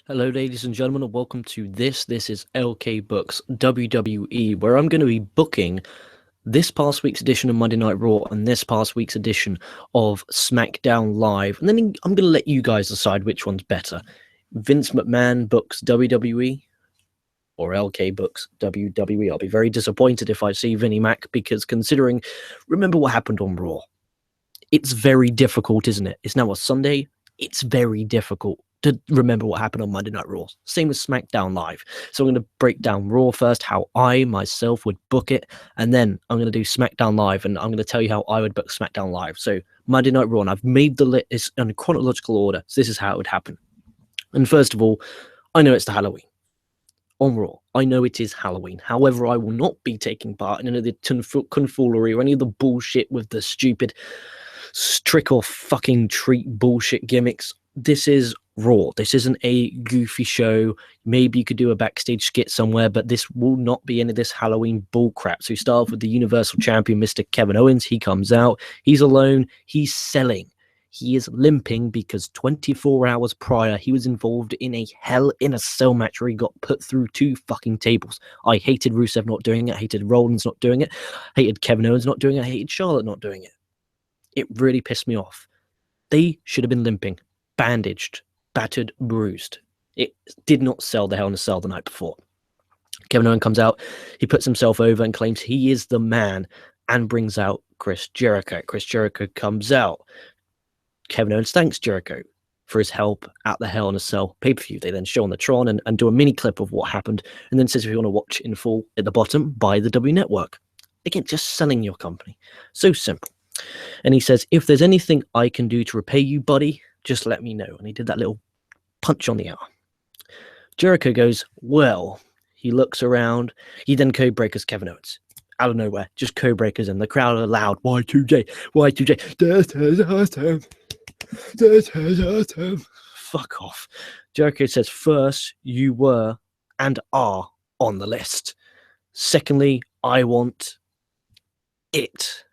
Hello, ladies and gentlemen, and welcome to this. This is LK Books WWE, where I'm going to be booking this past week's edition of Monday Night Raw and this past week's edition of SmackDown Live. And then I'm going to let you guys decide which one's better. Vince McMahon books WWE or LK books WWE. I'll be very disappointed if I see Vinnie Mac because remember what happened on Raw. It's very difficult, isn't it? It's now a Sunday. It's very difficult to remember what happened on Monday Night Raw. Same with SmackDown Live. So I'm going to break down Raw first, how I myself would book it, and then I'm going to do SmackDown Live, and I'm going to tell you how I would book SmackDown Live. So Monday Night Raw, and I've made the list in chronological order. So this is how it would happen. And first of all, I know it's the Halloween. On Raw, I know it is Halloween. However, I will not be taking part in any of the tomfoolery or any of the bullshit with the stupid trick or fucking treat bullshit gimmicks. This is Raw. This isn't a goofy show. Maybe you could do a backstage skit somewhere, but this will not be any of this Halloween bullcrap. So we start off with the Universal Champion, Mr. Kevin Owens. He comes out. He's alone. He's selling. He is limping because 24 hours prior, he was involved in a Hell in a Cell match where he got put through 2 fucking tables. I hated Rusev not doing it. I hated Rollins not doing it. I hated Kevin Owens not doing it. I hated Charlotte not doing it. It really pissed me off. They should have been limping, bandaged, battered, bruised. It did not sell the Hell in a Cell the night before. Kevin Owens comes out. He puts himself over and claims he is the man and brings out Chris Jericho. Chris Jericho comes out. Kevin Owens thanks Jericho for his help at the Hell in a Cell pay-per-view. They then show on the Tron and do a mini clip of what happened, and then says if you want to watch in full at the bottom, buy the W Network. Again, just selling your company. So simple. And he says, if there's anything I can do to repay you, buddy, just let me know. And he did that little punch on the arm. Jericho goes, well, he looks around. He then code-breakers Kevin Owens. Out of nowhere, just code-breakers and the crowd are loud. Y2J, Y2J. This is awesome. This is awesome. Fuck off. Jericho says, first, you were and are on the list. Secondly, I want it.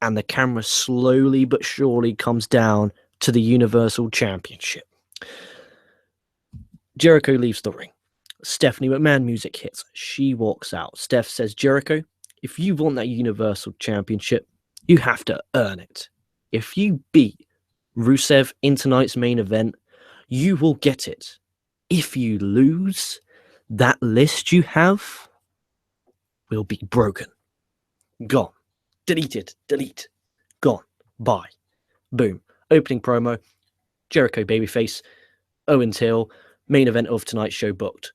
And the camera slowly but surely comes down to the Universal Championship. Jericho leaves the ring. Stephanie McMahon music hits. She walks out. Steph says, Jericho, if you want that Universal Championship, you have to earn it. If you beat Rusev in tonight's main event, you will get it. If you lose, that list you have will be broken. Gone. Deleted. Delete. Gone. Bye. Boom. Opening promo. Jericho babyface. Owens heel. Main event of tonight's show booked.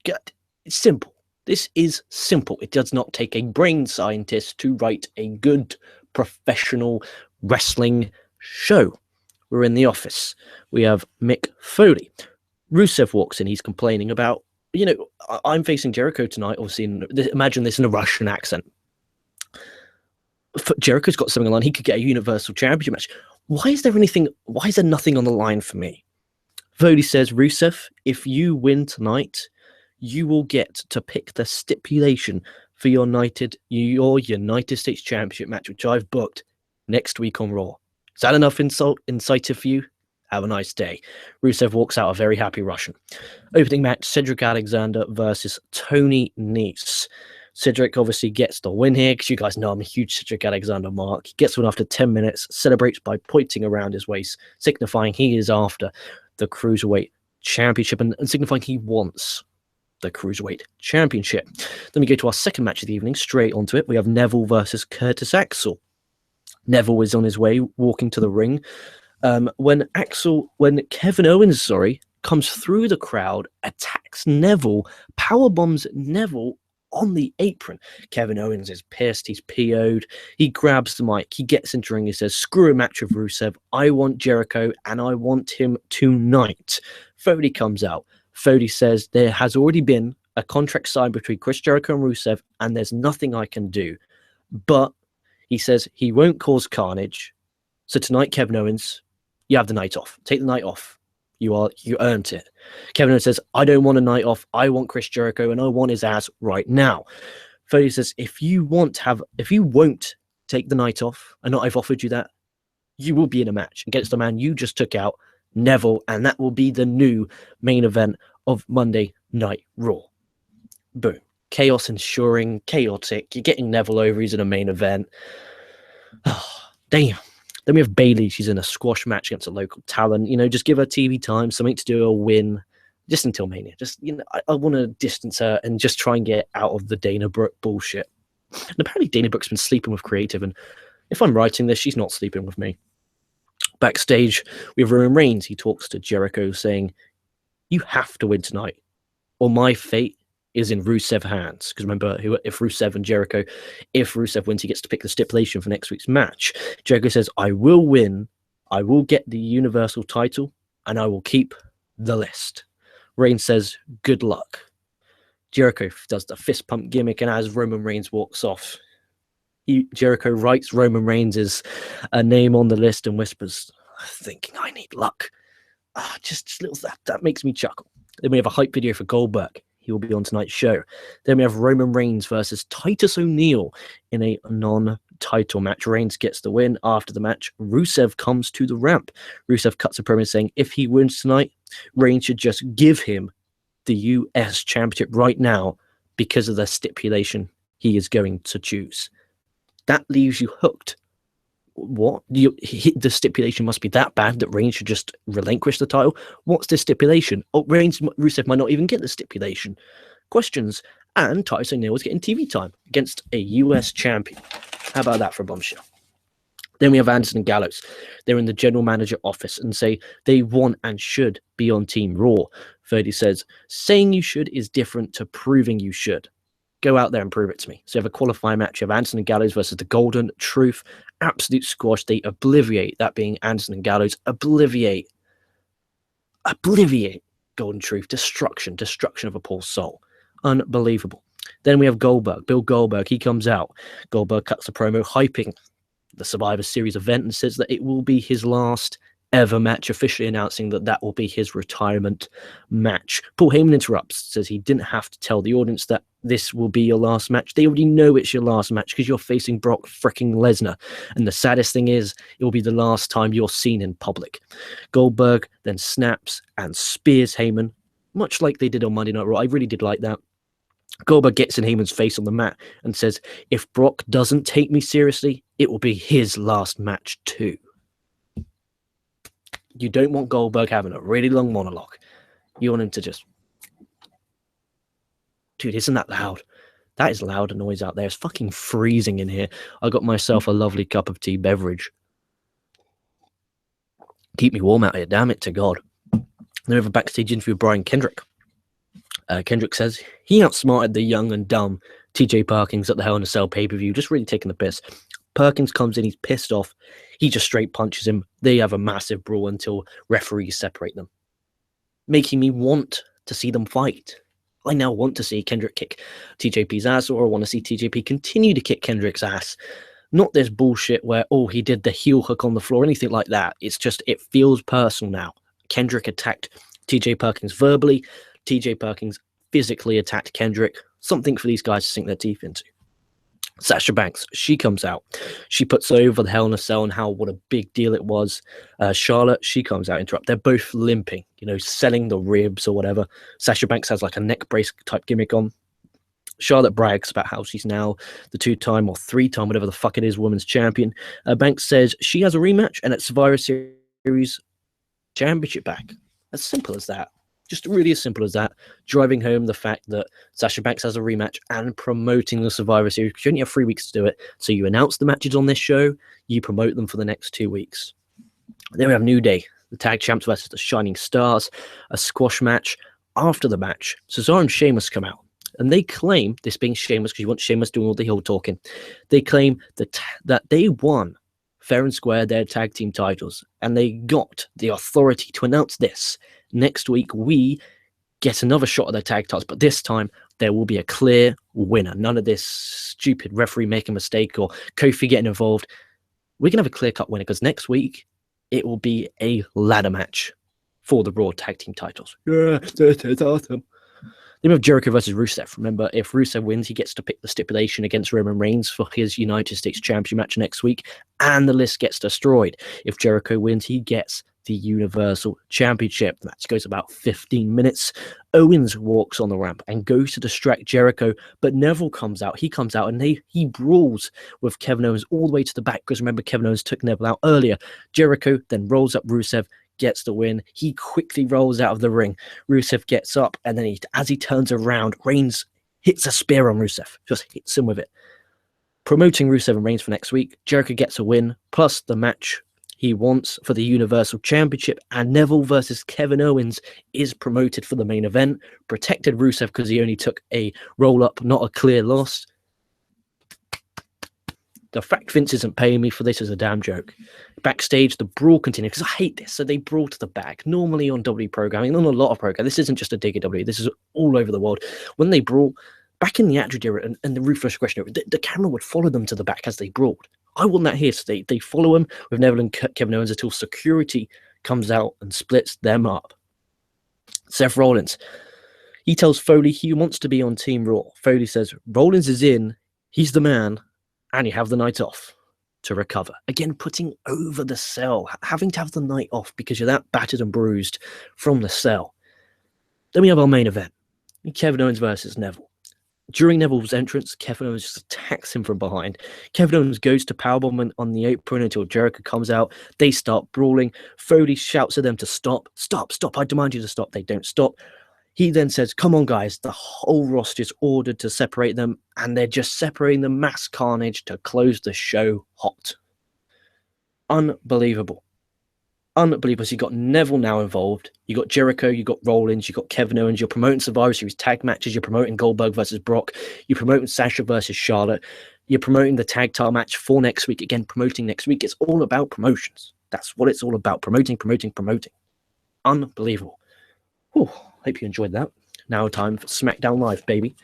It's simple. This is simple. It does not take a brain scientist to write a good professional wrestling show. We're in the office. We have Mick Foley. Rusev walks in. He's complaining about, I'm facing Jericho tonight. Obviously, imagine this in a Russian accent. Jericho's got something on the line. He could get a Universal Championship match. Why is there nothing on the line for me? Foley says, Rusev, if you win tonight, you will get to pick the stipulation for your United States Championship match, which I've booked next week on Raw. Is that enough insight for you? Have a nice day. Rusev walks out a very happy Russian. Opening match, Cedric Alexander versus Tony Nese. Cedric obviously gets the win here because you guys know I'm a huge Cedric Alexander mark. He gets one after 10 minutes, celebrates by pointing around his waist, signifying he is after the Cruiserweight Championship and signifying he wants the Cruiserweight Championship. Then we go to our second match of the evening, straight onto it. We have Neville versus Curtis Axel. Neville is on his way, walking to the ring. When Kevin Owens, comes through the crowd, attacks Neville, powerbombs Neville on the apron. Kevin Owens is pissed. He's PO'd. He grabs the mic. He gets into the ring. He says, screw a match with Rusev. I want Jericho, and I want him tonight. Foley comes out. Foley says there has already been a contract signed between Chris Jericho and Rusev, and there's nothing I can do. But he says he won't cause carnage. So tonight, Kevin Owens, you have the night off. Take the night off. You earned it. Kevin Owens says, I don't want a night off. I want Chris Jericho, and I want his ass right now. Foley says, if you won't take the night off, and I've offered you that, you will be in a match against the man you just took out Neville, and that will be the new main event of Monday Night Raw. Boom. Chaos ensuring, chaotic. You're getting Neville over, he's in a main event. Oh, damn. Then we have Bayley. She's in a squash match against a local talent. Just give her TV time, something to do, a win, just until Mania. Just, I want to distance her and just try and get out of the Dana Brooke bullshit. And apparently Dana Brooke's been sleeping with creative, and if I'm writing this, she's not sleeping with me. Backstage, we have Roman Reigns. He talks to Jericho saying, you have to win tonight, or my fate is in Rusev's hands. Because remember, if Rusev wins, he gets to pick the stipulation for next week's match. Jericho says, I will win, I will get the Universal title, and I will keep the list. Reigns says, good luck. Jericho does the fist pump gimmick, and as Roman Reigns walks off, Jericho writes Roman Reigns' name on the list and whispers, thinking I need luck. Just little that makes me chuckle. Then we have a hype video for Goldberg. He will be on tonight's show. Then we have Roman Reigns versus Titus O'Neil in a non-title match. Reigns gets the win. After the match, Rusev comes to the ramp. Rusev cuts a promo saying if he wins tonight, Reigns should just give him the US Championship right now because of the stipulation he is going to choose. That leaves you hooked. What? The stipulation must be that bad that Reigns should just relinquish the title? What's the stipulation? Oh, Rusev might not even get the stipulation. Questions. And Titus O'Neil is getting TV time against a US champion. How about that for a bombshell? Then we have Anderson and Gallows. They're in the general manager office and say they want and should be on Team Raw. Ferdy says, saying you should is different to proving you should. Go out there and prove it to me. So you have a qualifying match. You have Anderson and Gallows versus the Golden Truth. Absolute squash. They obliviate, that being Anderson and Gallows. Obliviate Golden Truth. Destruction of a poor soul. Unbelievable. Then we have Goldberg. Bill Goldberg. He comes out. Goldberg cuts a promo hyping the Survivor Series event and says that it will be his last ever match, officially announcing that will be his retirement match. Paul Heyman interrupts, says he didn't have to tell the audience that this will be your last match. They already know it's your last match because you're facing Brock freaking Lesnar. And the saddest thing is, it will be the last time you're seen in public. Goldberg then snaps and spears Heyman, much like they did on Monday Night Raw. I really did like that. Goldberg gets in Heyman's face on the mat and says, if Brock doesn't take me seriously, it will be his last match too. You don't want Goldberg having a really long monologue. You want him to just... Dude, isn't that loud? That is loud a noise out there. It's fucking freezing in here. I got myself a lovely cup of tea beverage. Keep me warm out here, damn it to God. Then we have a backstage interview with Brian Kendrick. Kendrick says he outsmarted the young and dumb TJ Perkins at the Hell in a Cell pay-per-view, just really taking the piss. Perkins comes in, he's pissed off. He just straight punches him. They have a massive brawl until referees separate them, making me want to see them fight. I now want to see Kendrick kick TJP's ass, or I want to see TJP continue to kick Kendrick's ass. Not this bullshit where, he did the heel hook on the floor, anything like that. It's just, it feels personal now. Kendrick attacked TJ Perkins verbally. TJ Perkins physically attacked Kendrick. Something for these guys to sink their teeth into. Sasha Banks, she comes out. She puts over the Hell in a Cell and what a big deal it was. Charlotte, she comes out, interrupt. They're both limping, selling the ribs or whatever. Sasha Banks has like a neck brace type gimmick on. Charlotte brags about how she's now the 2-time or 3-time, whatever the fuck it is, women's champion. Banks says she has a rematch and it's Survivor Series championship back. As simple as that. Just really as simple as that, driving home the fact that Sasha Banks has a rematch and promoting the Survivor Series, because you only have 3 weeks to do it. So you announce the matches on this show, you promote them for the next 2 weeks. Then we have New Day, the tag champs versus the Shining Stars, a squash match. After the match, Cesaro and Sheamus come out, and they claim, this being Sheamus, because you want Sheamus doing all the heel talking, they claim that they won fair and square their tag team titles, and they got the authority to announce this. Next week, we get another shot at their tag titles, but this time there will be a clear winner. None of this stupid referee making a mistake or Kofi getting involved. We're going to have a clear-cut winner because next week it will be a ladder match for the Raw tag team titles. Yeah, that's awesome. Then we have Jericho versus Rusev. Remember, if Rusev wins, he gets to pick the stipulation against Roman Reigns for his United States Championship match next week, and the list gets destroyed. If Jericho wins, he gets the Universal Championship. The match goes about 15 minutes. Owens walks on the ramp and goes to distract Jericho, but Neville comes out. He comes out and he brawls with Kevin Owens all the way to the back, because remember, Kevin Owens took Neville out earlier. Jericho then rolls up Rusev, gets the win. He quickly rolls out of the ring. Rusev gets up, and then as he turns around, Reigns hits a spear on Rusev, just hits him with it. Promoting Rusev and Reigns for next week, Jericho gets a win, plus the match he wants for the Universal Championship, and Neville versus Kevin Owens is promoted for the main event. Protected Rusev because he only took a roll-up, not a clear loss. The fact Vince isn't paying me for this is a damn joke. Backstage, the brawl continues, because I hate this. So they brawl to the back. Normally on WWE programming, on a lot of programming, this isn't just a dig at WWE, this is all over the world. When they brawl, back in the Attitude Era and the Ruthless Aggression Era, the camera would follow them to the back as they brawled. I want that here. So they follow him with Neville and Kevin Owens until security comes out and splits them up. Seth Rollins, he tells Foley he wants to be on Team Raw. Foley says, Rollins is in, he's the man, and you have the night off to recover. Again, putting over the cell, having to have the night off because you're that battered and bruised from the cell. Then we have our main event, Kevin Owens versus Neville. During Neville's entrance, Kevin Owens just attacks him from behind. Kevin Owens goes to powerbomb on the apron until Jericho comes out. They start brawling. Foley shouts at them to stop. Stop, stop, I demand you to stop. They don't stop. He then says, come on, guys. The whole roster is ordered to separate them, and they're just separating the mass carnage to close the show hot. Unbelievable. Unbelievable. So you got Neville now involved. You got Jericho, you got Rollins, you got Kevin Owens. You're promoting Survivor Series tag matches. You're promoting Goldberg versus Brock. You're promoting Sasha versus Charlotte. You're promoting the tag title match for next week. Again, promoting next week. It's all about promotions. That's what it's all about. Promoting. Unbelievable. Whew, hope you enjoyed that. Now time for SmackDown Live, baby.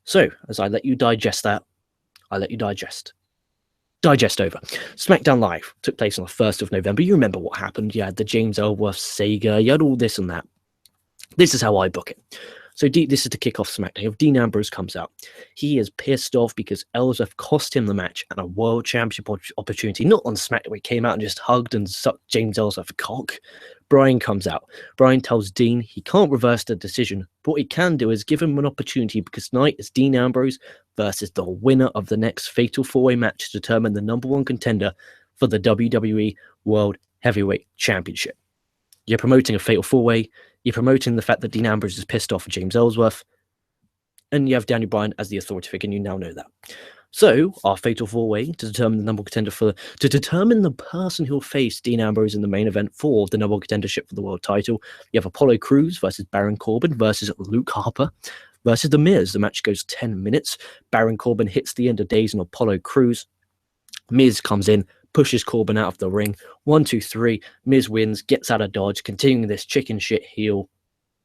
So, as I let you digest that, I let you digest over. SmackDown Live took place on the 1st of November. You remember what happened. You had the James Ellsworth Sega. You had all this and that. This is how I book it. So this is to kick off SmackDown. If Dean Ambrose comes out, he is pissed off because Ellsworth cost him the match and a world championship opportunity. Not on SmackDown, he came out and just hugged and sucked James Ellsworth's cock. Brian comes out. Brian tells Dean he can't reverse the decision, but what he can do is give him an opportunity, because tonight is Dean Ambrose versus the winner of the next Fatal 4-Way match to determine the #1 contender for the WWE World Heavyweight Championship. You're promoting a Fatal 4-Way. You're promoting the fact that Dean Ambrose is pissed off at James Ellsworth. And you have Daniel Bryan as the authority figure, and you now know that. So, our Fatal 4-Way to determine the #1 contender to determine the person who'll face Dean Ambrose in the main event for the #1 contendership for the world title. You have Apollo Crews versus Baron Corbin versus Luke Harper versus The Miz. The match goes 10 minutes. Baron Corbin hits the end of days on Apollo Crews. Miz comes in, pushes Corbin out of the ring. 1, 2, 3. Miz wins, gets out of dodge, continuing this chicken shit heel.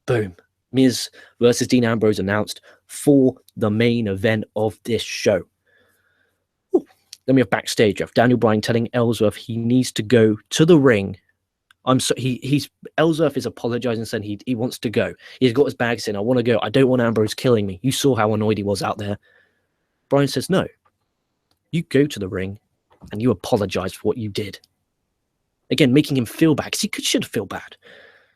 Boom. Miz versus Dean Ambrose announced for the main event of this show. Ooh. Then we have backstage. You have Daniel Bryan telling Ellsworth he needs to go to the ring. Ellsworth is apologizing, saying he wants to go. He's got his bag saying, I want to go. I don't want Ambrose killing me. You saw how annoyed he was out there. Bryan says, no. You go to the ring and you apologize for what you did. Again, making him feel bad, because he should feel bad.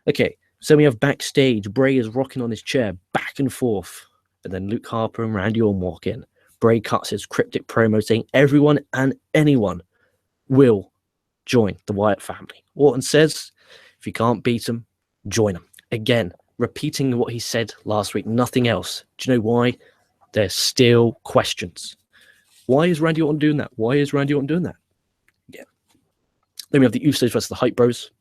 Okay, so we have backstage. Bray is rocking on his chair back and forth. And then Luke Harper and Randy Orton walk in. Bray cuts his cryptic promo saying everyone and anyone will join the Wyatt family. Orton says, if you can't beat them, join them. Again, repeating what he said last week, nothing else. Do you know why? There's still questions. Why is Randy Orton doing that? Yeah. Then we have the Usos versus the Hype Bros.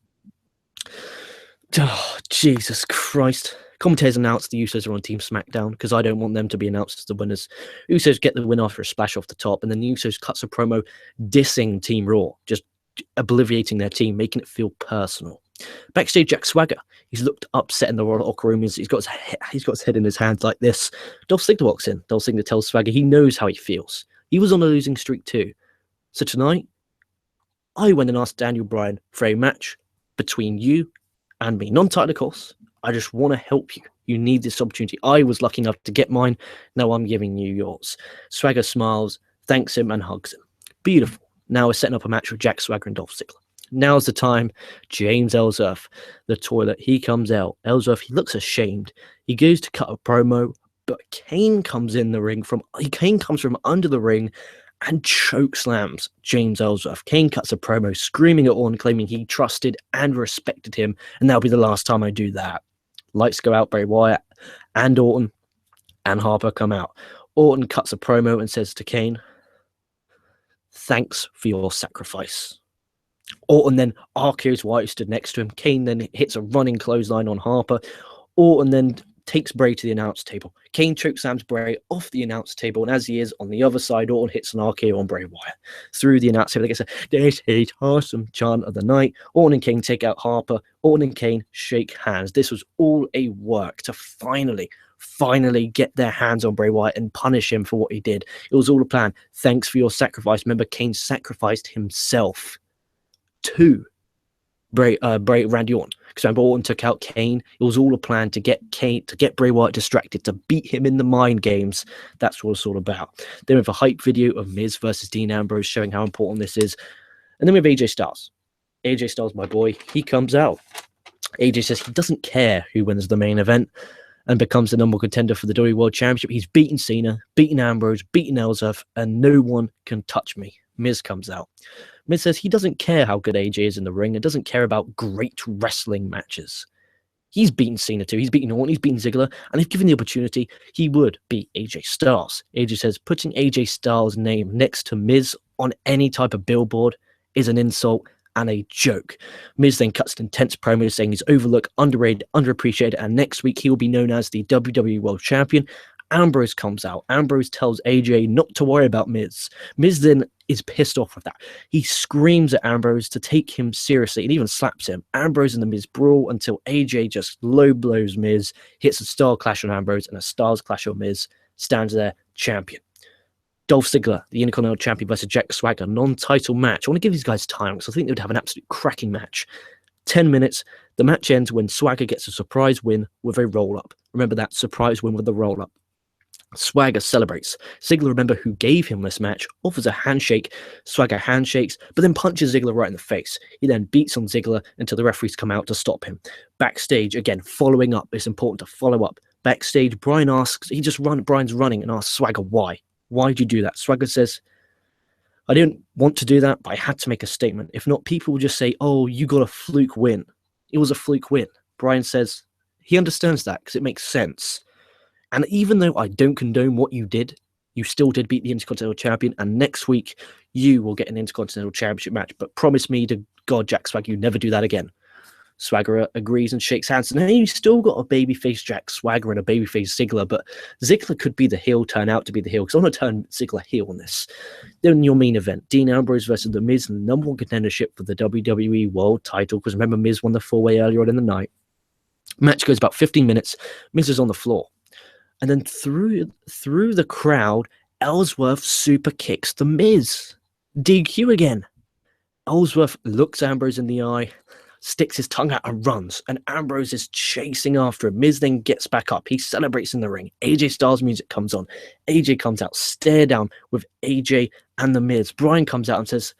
Oh, Jesus Christ. Commentators announced the Usos are on Team SmackDown because I don't want them to be announced as the winners. Usos get the win after a splash off the top, and then the Usos cuts a promo dissing Team Raw, just obliviating their team, making it feel personal. Backstage, Jack Swagger, he's looked upset in the locker room. He's got his head in his hands like this. Dolph Ziggler walks in. Dolph Ziggler tells Swagger he knows how he feels. He was on a losing streak too. So tonight, I went and asked Daniel Bryan for a match between you and me. Non-title, of course. I just want to help you. You need this opportunity. I was lucky enough to get mine. Now I'm giving you yours. Swagger smiles, thanks him, and hugs him. Beautiful. Now we're setting up a match with Jack Swagger and Dolph Ziggler. Now's the time. James Ellsworth, the toilet. He comes out. Ellsworth, he looks ashamed. He goes to cut a promo, but Kane comes from under the ring and chokeslams James Ellsworth. Kane cuts a promo, screaming at Orton, claiming he trusted and respected him, and that'll be the last time I do that. Lights go out. Bray Wyatt and Orton and Harper come out. Orton cuts a promo and says to Kane, "Thanks for your sacrifice." Orton then RKO's Wyatt, who stood next to him. Kane then hits a running clothesline on Harper. Orton then takes Bray to the announce table. Kane chokeslams Bray off the announce table, and as he is on the other side, Orton hits an RKO on Bray Wyatt. Through the announce table, they get a "This is awesome" chant of the night. Orton and Kane take out Harper. Orton and Kane shake hands. This was all a work to finally get their hands on Bray Wyatt and punish him for what he did. It was all a plan. Thanks for your sacrifice. Remember, Kane sacrificed himself to Randy Orton, because remember, Orton took out Kane. It was all a plan to get Bray Wyatt distracted, to beat him in the mind games. That's what it's all about. Then we have a hype video of Miz versus Dean Ambrose, showing how important this is. And then we have AJ Styles. AJ Styles, my boy, he comes out. AJ says he doesn't care who wins the main event and becomes the number one contender for the WWE World Championship. He's beaten Cena, beaten Ambrose, beaten Ellsworth, and no one can touch me. Miz comes out. Miz says he doesn't care how good AJ is in the ring and doesn't care about great wrestling matches. He's beaten Cena too. He's beaten Orton. He's beaten Ziggler. And if given the opportunity, he would beat AJ Styles. AJ says putting AJ Styles' name next to Miz on any type of billboard is an insult and a joke. Miz then cuts an intense promo saying he's overlooked, underrated, underappreciated, and next week he will be known as the WWE World Champion. Ambrose comes out. Ambrose tells AJ not to worry about Miz. Miz then is pissed off with that. He screams at Ambrose to take him seriously and even slaps him. Ambrose and the Miz brawl until AJ just low blows Miz, hits a Star Clash on Ambrose and a Stars Clash on Miz, stands there champion. Dolph Ziggler, the Intercontinental Champion, versus Jack Swagger, non-title match. I want to give these guys time because I think they would have an absolute cracking match. 10 minutes. The match ends when Swagger gets a surprise win with a roll-up. Remember that surprise win with the roll-up. Swagger celebrates. Ziggler, remember who gave him this match, offers a handshake. Swagger handshakes, but then punches Ziggler right in the face. He then beats on Ziggler until the referees come out to stop him. Backstage, again, following up. It's important to follow up. Backstage, Brian's running and asks Swagger why. Why did you do that? Swagger says, I didn't want to do that, but I had to make a statement. If not, people will just say, oh, you got a fluke win. It was a fluke win. Brian says he understands that because it makes sense. And even though I don't condone what you did, you still did beat the Intercontinental Champion. And next week, you will get an Intercontinental Championship match. But promise me to God, Jack Swagger, you never do that again. Swagger agrees and shakes hands. And then you still got a babyface Jack Swagger and a babyface Ziggler. But Ziggler could be the heel, turn out to be the heel. Because I want to turn Ziggler heel on this. Then your main event, Dean Ambrose versus The Miz, and the number one contendership for the WWE World title. Because remember, Miz won the 4-way earlier on in the night. Match goes about 15 minutes. Miz is on the floor. And then through the crowd, Ellsworth super kicks The Miz. DQ again. Ellsworth looks Ambrose in the eye, sticks his tongue out and runs. And Ambrose is chasing after him. Miz then gets back up. He celebrates in the ring. AJ Styles music comes on. AJ comes out, stare down with AJ and The Miz. Brian comes out and says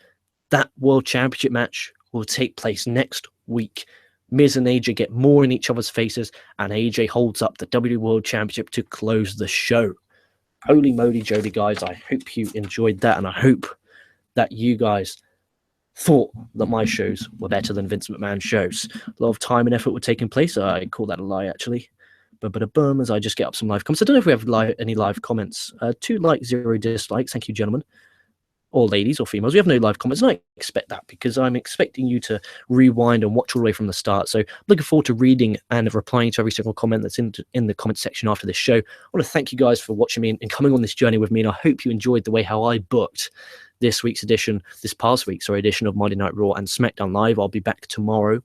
that World Championship match will take place next week. Miz and AJ get more in each other's faces, and AJ holds up the WWE World Championship to close the show. Holy moly, Jody, guys. I hope you enjoyed that, and I hope that you guys thought that my shows were better than Vince McMahon's shows. A lot of time and effort were taking place. I call that a lie, actually. But as I just get up some live comments. I don't know if we have any live comments. 2 likes, 0 dislikes. Thank you, gentlemen. Or ladies or females. We have no live comments, and I expect that because I'm expecting you to rewind and watch all the way from the start. So looking forward to reading and replying to every single comment that's in the comment section after this show. I want to thank you guys for watching me and coming on this journey with me, and I hope you enjoyed the way how I booked this past week's edition of Monday Night Raw and SmackDown Live. I'll be back tomorrow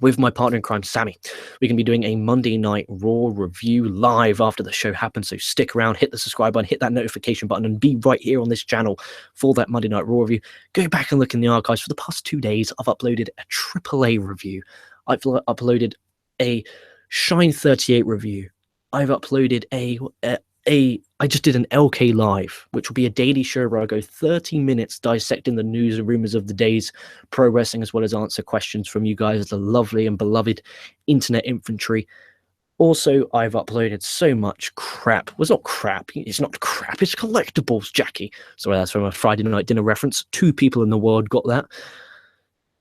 with my partner in crime, Sammy. We're going to be doing a Monday Night Raw review live after the show happens. So stick around, hit the subscribe button, hit that notification button, and be right here on this channel for that Monday Night Raw review. Go back and look in the archives. For the past 2 days, I've uploaded a AAA review. I've uploaded a Shine 38 review. I've uploaded a I just did an LK Live, which will be a daily show where I go 30 minutes dissecting the news and rumors of the day's pro wrestling, as well as answer questions from you guys, the lovely and beloved internet infantry. Also, I've uploaded so much crap. Well, it's not crap. It's not crap. It's collectibles, Jackie. Sorry, that's from a Friday night dinner reference. 2 people in the world got that.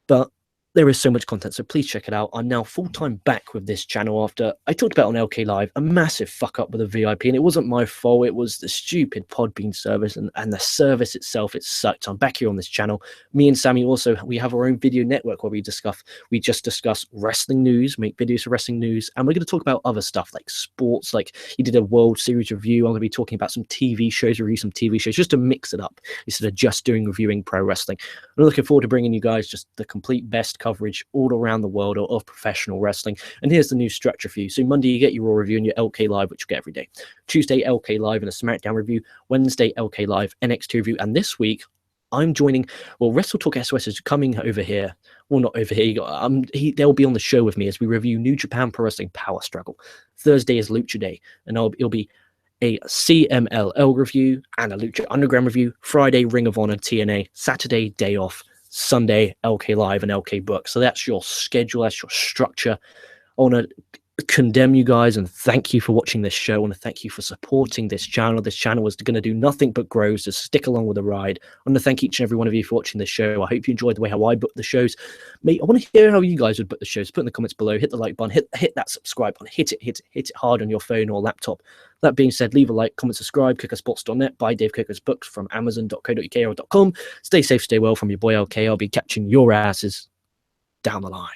But there is so much content, so please check it out. I'm now full-time back with this channel after I talked about on LK Live a massive fuck up with a VIP, and it wasn't my fault. It was the stupid Podbean service and the service itself. It sucked. I'm back here on this channel. Me and Sammy also, we have our own video network where we just discuss wrestling news, make videos for wrestling news, and we're going to talk about other stuff like sports. Like you did a World Series review. I'm going to be talking about some TV shows, review some TV shows, just to mix it up instead of just reviewing pro wrestling. I'm looking forward to bringing you guys just the complete best coverage all around the world of professional wrestling. And here's the new structure for you. So Monday you get your Raw review and your LK Live, which you get every day. Tuesday, LK Live and a SmackDown review. Wednesday, LK Live, NXT review. And this week I'm joining, well, Wrestle Talk SOS is coming over here. Well, not over here. They'll be on the show with me as we review New Japan Pro Wrestling Power Struggle. Thursday is Lucha Day, and it'll be a CMLL review and a Lucha Underground review. Friday, Ring of Honor, TNA. Saturday, day off. Sunday, LK Live and LK Book. So that's your schedule, that's your structure. I want to condemn you guys and thank you for watching this show. I want to thank you for supporting this channel. This channel is going to do nothing but grow, so stick along with the ride. I want to thank each and every one of you for watching this show. I hope you enjoyed the way how I book the shows. Mate, I want to hear how you guys would book the shows. Put in the comments below, hit the like button, hit that subscribe button, hit it hard on your phone or laptop. That being said, leave a like, comment, subscribe, KocoSports.net, buy Dave Koco's books from Amazon.co.uk or .com. Stay safe, stay well from your boy LK. I'll be catching your asses down the line.